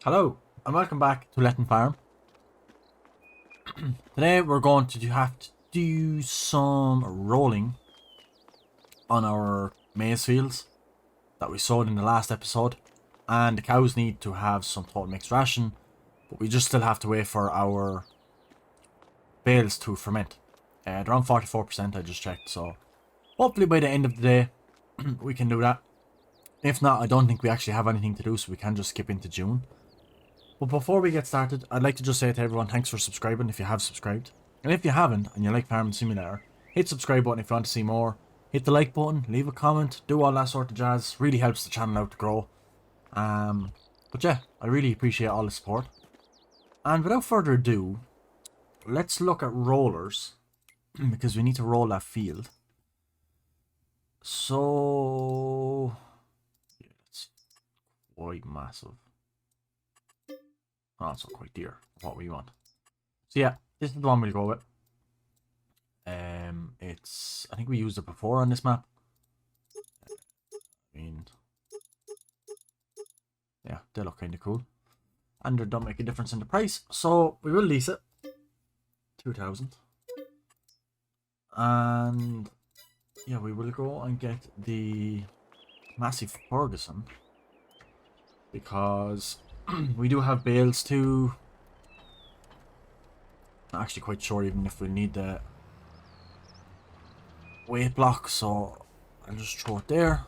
Hello, and welcome back to Letton Farm. Today we're going to have to do some rolling on our maize fields that we sowed in the last episode. And the cows need to have some total mixed ration, but we just still have to wait for our bales to ferment. They're around 44%, I just checked, so hopefully by the end of the day we can do that. If not, I don't think we actually have anything to do, so we can just skip into June. But before we get started, I'd like to just say to everyone, thanks for subscribing if you have subscribed. And if you haven't, and you like Farming Simulator, hit subscribe button if you want to see more. Hit the like button, leave a comment, do all that sort of jazz. Really helps the channel out to grow. But yeah, I really appreciate all the support. And without further ado, let's look at rollers. Because we need to roll that field. So... yeah, it's quite massive. Oh, it's not quite dear. What we want. So yeah, this is the one we'll go with. I think we used it before on this map. I mean, yeah, they look kind of cool, and they don't make a difference in the price. So we will lease it, 2,000, and yeah, we will go and get the massive Ferguson because we do have bales too. Not actually quite sure even if we need the weight block, so I'll just throw it there.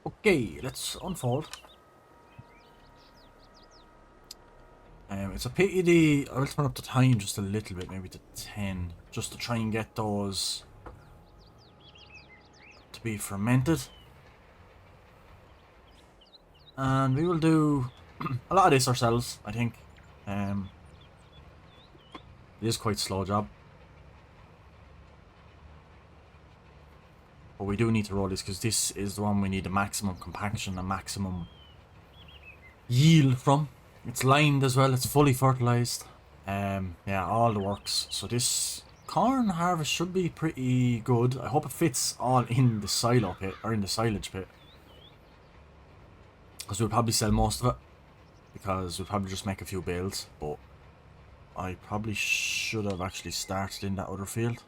Okay, let's unfold. It's a pity I'll turn up the time just a little bit, maybe to 10, just to try and get those to be fermented. And we will do a lot of this ourselves, I think. It is quite a slow job. But we do need to roll this because this is the one we need the maximum compaction and maximum yield from. It's lined as well, it's fully fertilized. Yeah, all the works. So this corn harvest should be pretty good. I hope it fits all in the silo pit, or in the silage pit. Because we'll probably sell most of it. Because we'll probably just make a few bales. But I probably should have actually started in that other field.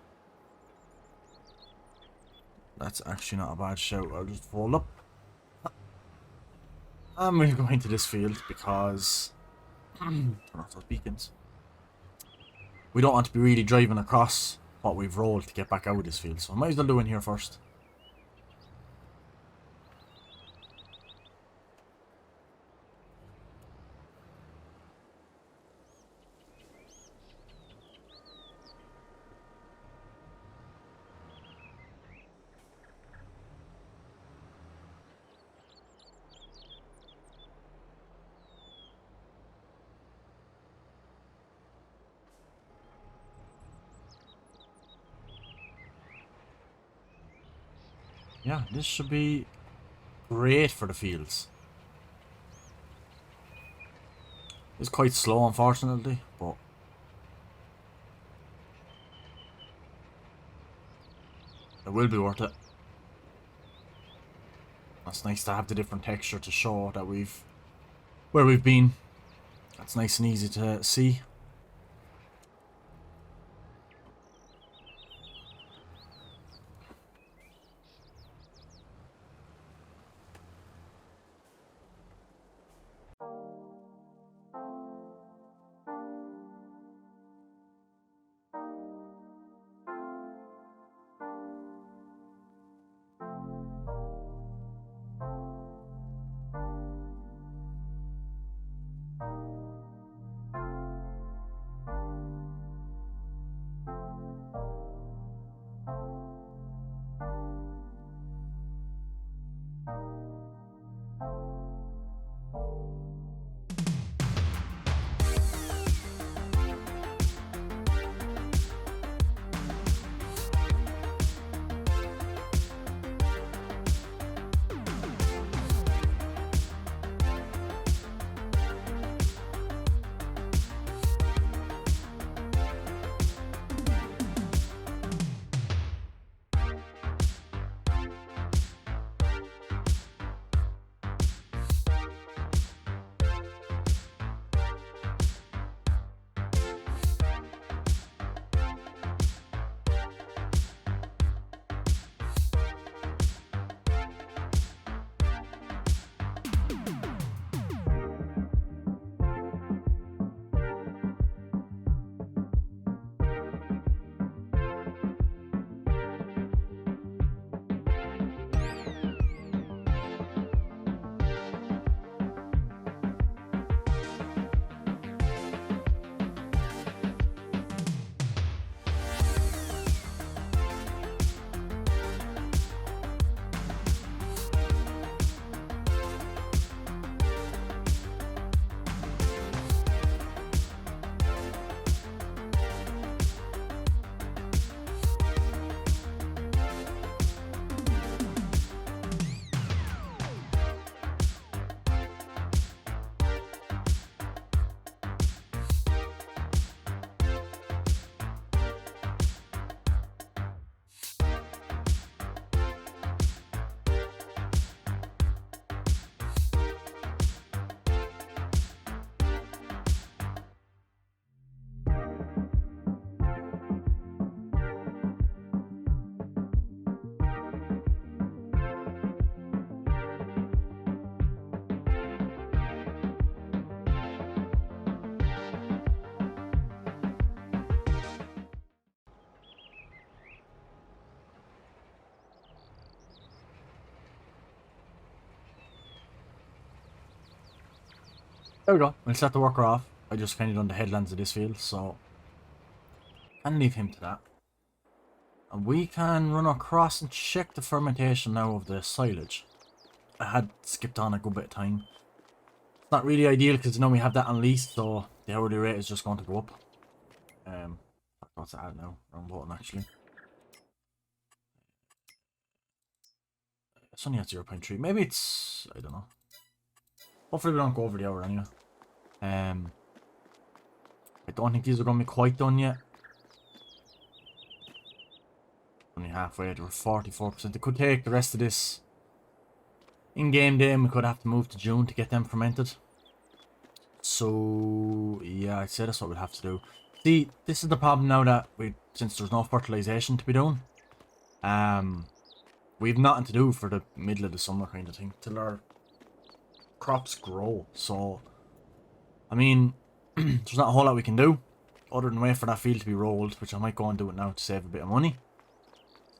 That's actually not a bad shout. I'll just fold up. And we'll go into this field because... turn off those beacons. We don't want to be really driving across what we've rolled to get back out of this field. So I might as well do in here first. Yeah, this should be great for the fields. It's quite slow, unfortunately, but it will be worth it. That's nice to have the different texture to show that where we've been. That's nice and easy to see. There we go. We'll set the worker off. I just kind of done the headlands of this field, so can leave him to that. And we can run across and check the fermentation now of the silage. I had skipped on a good bit of time. It's not really ideal because you know we have that on lease, so the hourly rate is just going to go up. What's it at now? Wrong button actually. It's only at 0.3. Maybe it's, I don't know. Hopefully we don't go over the hour anyway. I don't think these are going to be quite done yet. Only halfway, they were 44%. It could take the rest of this in-game day, and we could have to move to June to get them fermented. So, yeah, I'd say that's what we'll have to do. See, this is the problem now that since there's no fertilization to be done, we've nothing to do for the middle of the summer kind of thing, till our crops grow. So, I mean, there's not a whole lot we can do, other than wait for that field to be rolled, which I might go and do it now to save a bit of money.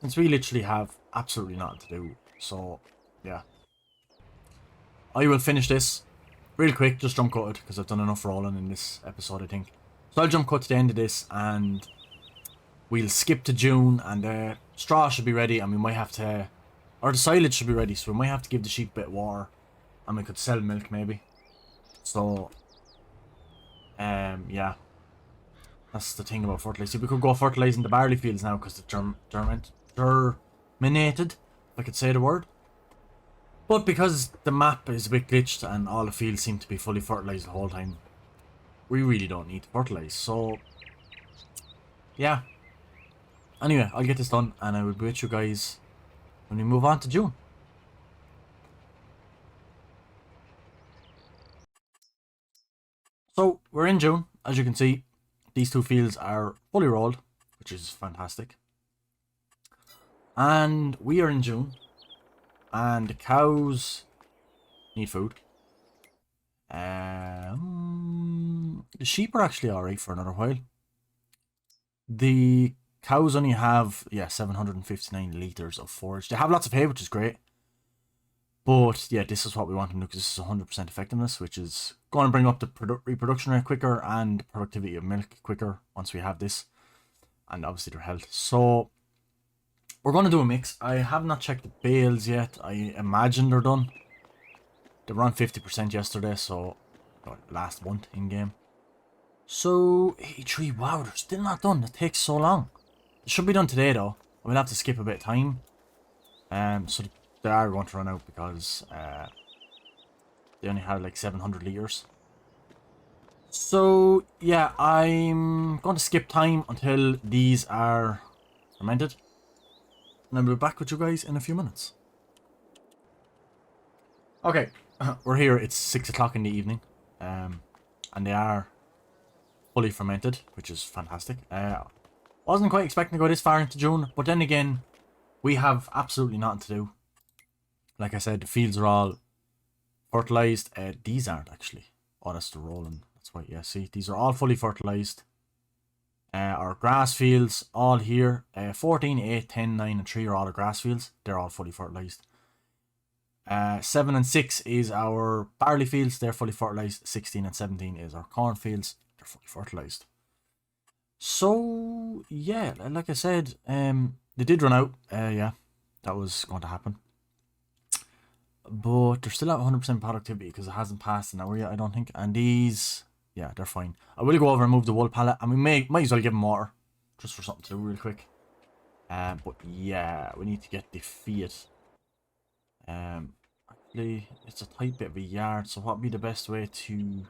Since we literally have absolutely nothing to do. So, yeah. I will finish this real quick, just jump cut it, because I've done enough rolling in this episode, I think. So I'll jump cut to the end of this, and we'll skip to June, and the straw should be ready, and we might have to, or the silage should be ready, so we might have to give the sheep a bit of water, and we could sell milk maybe. So, yeah. That's the thing about fertilizing. We could go fertilizing the barley fields now, because they're germinated, if I could say the word. But because the map is a bit glitched and all the fields seem to be fully fertilized the whole time, we really don't need to fertilize. So, yeah. Anyway, I'll get this done and I will be with you guys when we move on to June. So, we're in June. As you can see, these two fields are fully rolled, which is fantastic. And we are in June. And the cows need food. The sheep are actually alright for another while. The cows only have, 759 litres of forage. They have lots of hay, which is great. But, yeah, this is what we want them to do, because this is 100% effectiveness, which is going to bring up the reproduction rate quicker and productivity of milk quicker once we have this. And obviously their health. So, we're going to do a mix. I have not checked the bales yet. I imagine they're done. They were on 50% yesterday, so last month in game. So 83. Wow, they're still not done. It takes so long. It should be done today though. We'll have to skip a bit of time. So they are going to run out because they only had like 700 litres. So yeah, I'm going to skip time until these are fermented. And I'll be back with you guys in a few minutes. Okay, we're here. It's 6 o'clock in the evening. And they are fully fermented, which is fantastic. Wasn't quite expecting to go this far into June, but then again, we have absolutely nothing to do. Like I said, the fields are all fertilized. These aren't actually. Oh, that's the rolling. That's why, yeah, see, these are all fully fertilized. Our grass fields, all here, 14, 8, 10, 9, and 3 are all the grass fields. They're all fully fertilized. 7 and 6 is our barley fields. They're fully fertilized. 16 and 17 is our corn fields. They're fully fertilized. So, yeah, like I said, they did run out. Yeah, that was going to happen. But they're still at 100% productivity because it hasn't passed an hour yet, I don't think. And these... yeah, they're fine. I will go over and move the wool pallet, and we might as well give them water, just for something to do real quick. But yeah, we need to get the feed. Actually, it's a tight bit of a yard, so what would be the best way to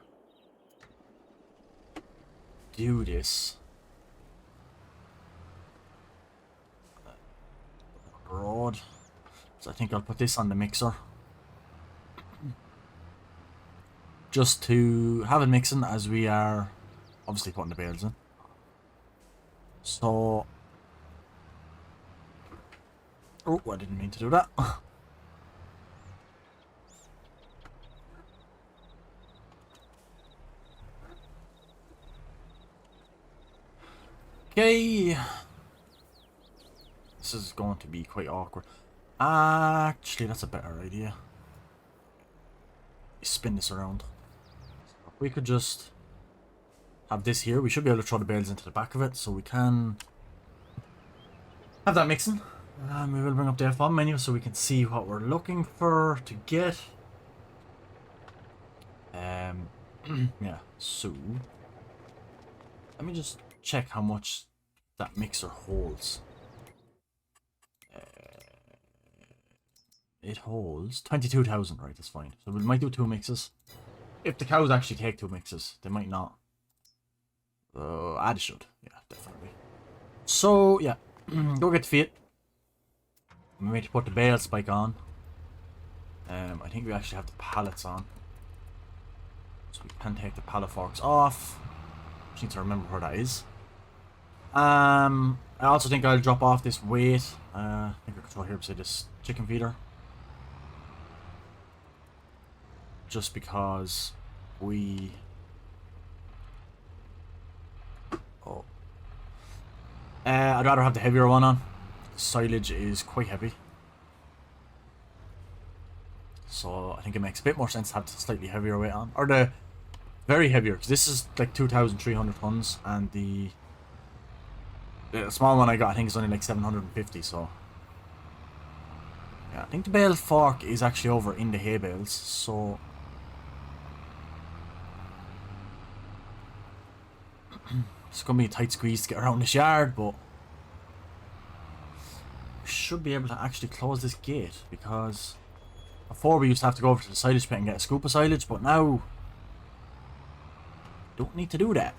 do this? Broad. So I think I'll put this on the mixer. Just to have it mixing as we are obviously putting the bales in. So... oh, I didn't mean to do that. Okay. This is going to be quite awkward. Actually, that's a better idea. Spin this around. we could just have this here. We should be able to throw the bales into the back of it, so we can have that mixing. And we will bring up the F1 menu so we can see what we're looking for to get. Yeah, so let me just check how much that mixer holds. It holds 22,000, right? That's fine. So we might do 2 mixes. If the cows actually take 2 mixes, they might not. They should. Yeah, definitely. So, yeah. Go get the feet. We need to put the bale spike on. I think we actually have the pallets on. So we can take the pallet forks off. Just need to remember where that is. I also think I'll drop off this weight. I think I can throw here beside this chicken feeder. Just because we... Oh. I'd rather have the heavier one on. The silage is quite heavy. So I think it makes a bit more sense to have the slightly heavier weight on. Or the very heavier, because this is like 2,300 tons, and the small one I got I think is only like 750, so... Yeah, I think the bale fork is actually over in the hay bales, so... It's going to be a tight squeeze to get around this yard, but... We should be able to actually close this gate, because... Before we used to have to go over to the silage pit and get a scoop of silage, but now... Don't need to do that.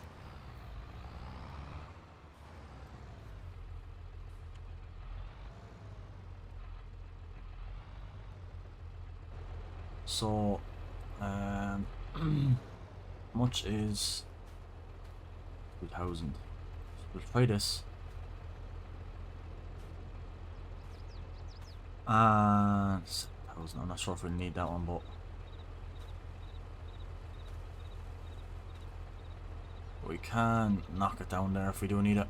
So, how much is 2,000? So we'll try this. And 7,000. I'm not sure if we need that one, but we can knock it down there if we do need it.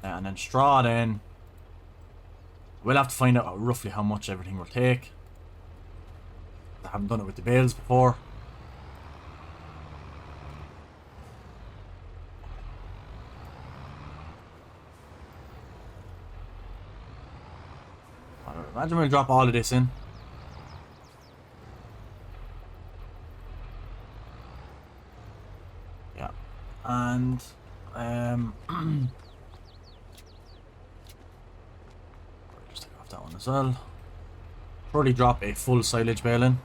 And then straw then. We'll have to find out roughly how much everything will take. I haven't done it with the bales before. Imagine we'll drop all of this in. Yeah. And just take off that one as well. Probably drop a full silage bale in.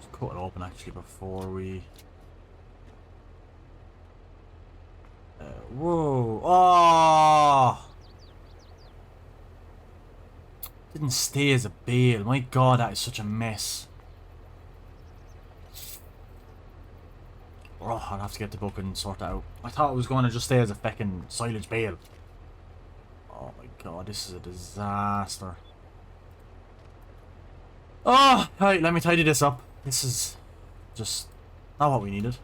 Just cut it open actually before we... whoa! Oh! Didn't stay as a bale. My god, that is such a mess. Oh, I'll have to get the book and sort that out. I thought it was going to just stay as a feckin' silage bale. Oh my god, this is a disaster. Oh, right, let me tidy this up. This is just not what we needed.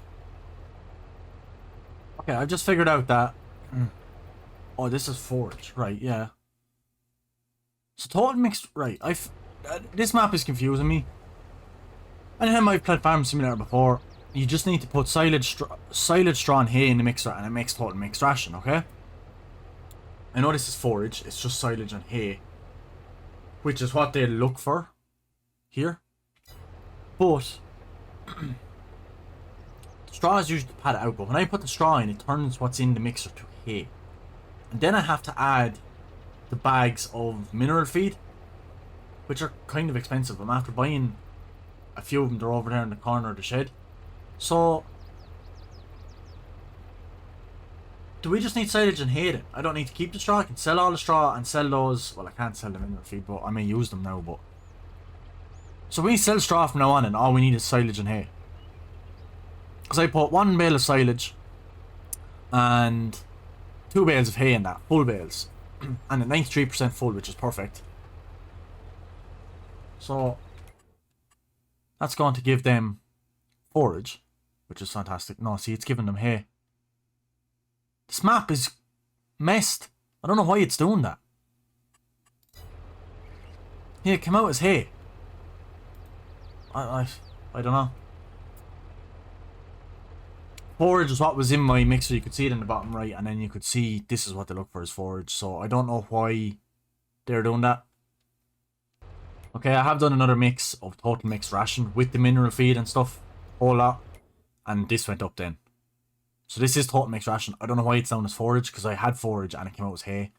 Okay, I've just figured out that... Oh, this is forage. Right, yeah. So total mixed... Right, this map is confusing me. Anytime I've played Farm Simulator before, you just need to put silage, straw and hay in the mixer and it makes total mixed ration, okay? I know this is forage, it's just silage and hay. Which is what they look for here. But... straw is usually to pad it out, but when I put the straw in, it turns what's in the mixer to hay. And then I have to add the bags of mineral feed, which are kind of expensive. I'm after buying a few of them. They're over there in the corner of the shed. So, do we just need silage and hay then? I don't need to keep the straw. I can sell all the straw and sell those. Well, I can't sell the mineral feed, but I may use them now. But so we sell straw from now on, and all we need is silage and hay. Because I put 1 bale of silage and 2 bales of hay in that, full bales. And a 93% full, which is perfect. So that's going to give them forage, which is fantastic. No, see, it's giving them hay. This map is messed. I don't know why it's doing that. Here, it came out as hay. I don't know. Forage is what was in my mixer. You could see it in the bottom right, and then you could see this is what they look for as forage. So I don't know why they're doing that. Okay, I have done another mix of total mix ration with the mineral feed and stuff, whole lot, and this went up then. So this is total mix ration. I don't know why it's down as forage, because I had forage and it came out as hay.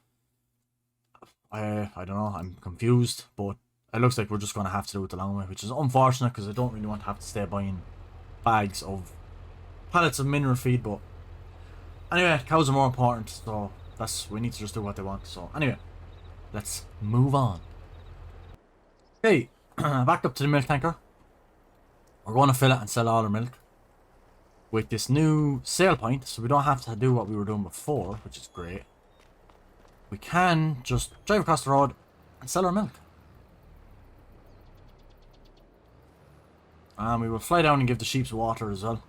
I don't know, I'm confused, but it looks like we're just going to have to do it the long way, which is unfortunate because I don't really want to have to stay buying bags of pallets of mineral feed. But anyway, cows are more important, so we need to just do what they want. So anyway, let's move on. Okay, back up to the milk tanker. We're going to fill it and sell all our milk with this new sale point, so we don't have to do what we were doing before, which is great. We can just drive across the road and sell our milk. And we will fly down and give the sheep water as well.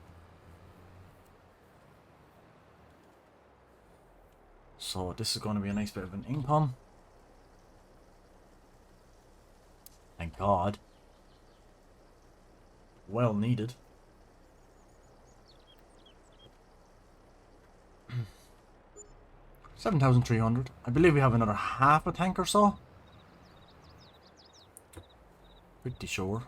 So this is going to be a nice bit of an income. Thank God. Well needed. $7,300. I believe we have another half a tank or so. Pretty sure.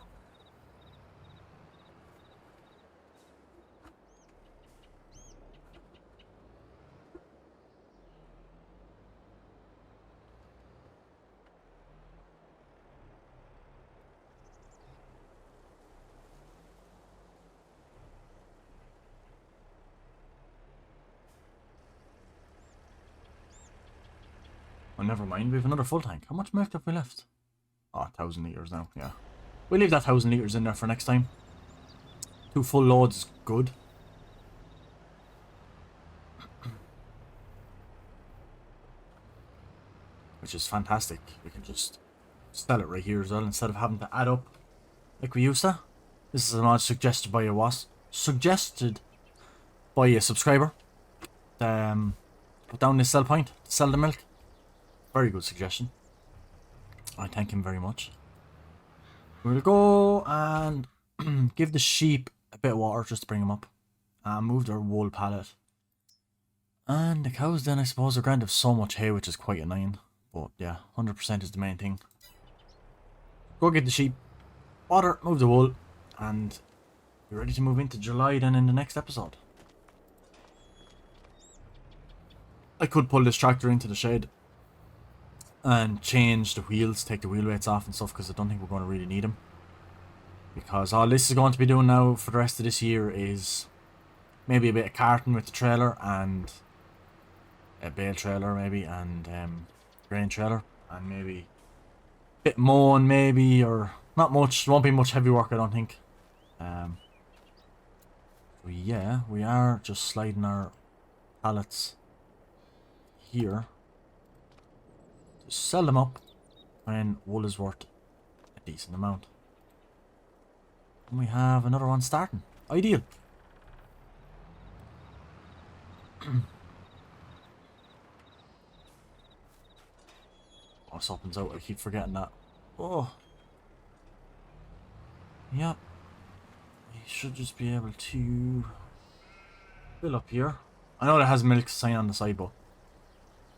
Oh, never mind, we have another full tank. How much milk have we left? Oh, 1,000 litres now, yeah. We'll leave that 1,000 litres in there for next time. 2 full loads is good. Which is fantastic. We can just sell it right here as well instead of having to add up like we used to. This is an mod suggested by a subscriber. Put down this sell point to sell the milk. Very good suggestion. I thank him very much. We'll go and give the sheep a bit of water just to bring them up. And move their wool pallet. And the cows then I suppose are going to have so much hay, which is quite annoying. But yeah, 100% is the main thing. Go get the sheep, water, move the wool, and we're ready to move into July then in the next episode. I could pull this tractor into the shed and change the wheels, take the wheel weights off and stuff, because I don't think we're going to really need them. Because all this is going to be doing now for the rest of this year is maybe a bit of carting with the trailer and a bale trailer maybe, and grain trailer, and maybe a bit mowing maybe, or not much. Won't be much heavy work I don't think. Yeah, we are just sliding our pallets here. Sell them up when wool is worth a decent amount. And we have another one starting. Ideal. Oh, something's out. I keep forgetting that. Oh. Yep. You should just be able to fill up here. I know it has milk sign on the side, but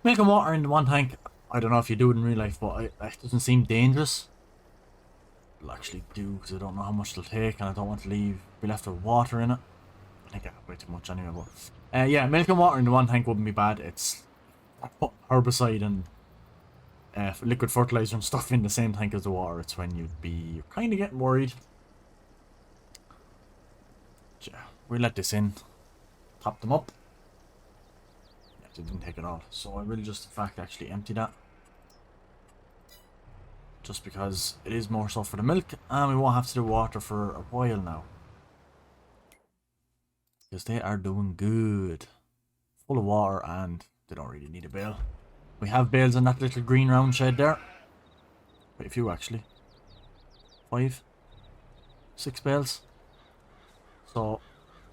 milk and water in the one tank. I don't know if you do it in real life, but it doesn't seem dangerous. I'll actually do, because I don't know how much it'll take, and I don't want to be left with water in it. I think I have way too much anyway, but yeah, milk and water in the one tank wouldn't be bad. It's herbicide and liquid fertilizer and stuff in the same tank as the water. It's when you're kind of getting worried. Yeah, we'll let this in, top them up. It didn't take it all, so I will just in fact actually empty that, just because it is more so for the milk, and we won't have to do water for a while now, because they are doing good, full of water, and they don't really need a bale. We have bales in that little green round shed there, quite a few actually, 5, 6 bales, so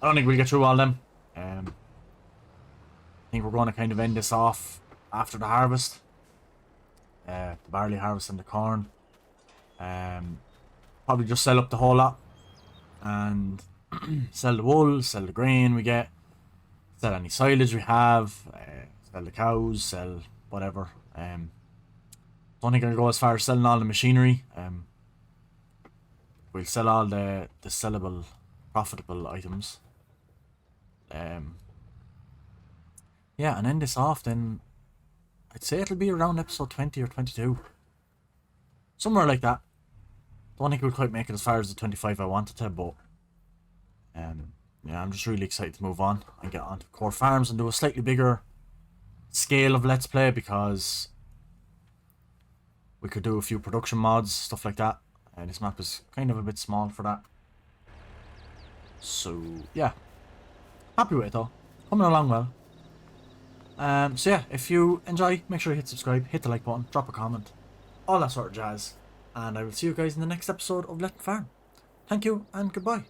I don't think we'll get through all them. I think we're going to kind of end this off after the harvest. The barley harvest and the corn. Probably just sell up the whole lot and sell the wool, sell the grain we get, sell any silage we have, sell the cows, sell whatever. Don't think I'll go as far as selling all the machinery. We'll sell all the sellable, profitable items. Yeah, and end this off then. I'd say it'll be around episode 20 or 22. Somewhere like that. Don't think we'll quite make it as far as the 25 I wanted to, but yeah, I'm just really excited to move on and get onto Core Farms and do a slightly bigger scale of Let's Play, because we could do a few production mods, stuff like that. This map is kind of a bit small for that. So, yeah. Happy with it though. Coming along well. So yeah, if you enjoy, make sure you hit subscribe, hit the like button, drop a comment, all that sort of jazz. And I will see you guys in the next episode of Letton Farm. Thank you and goodbye.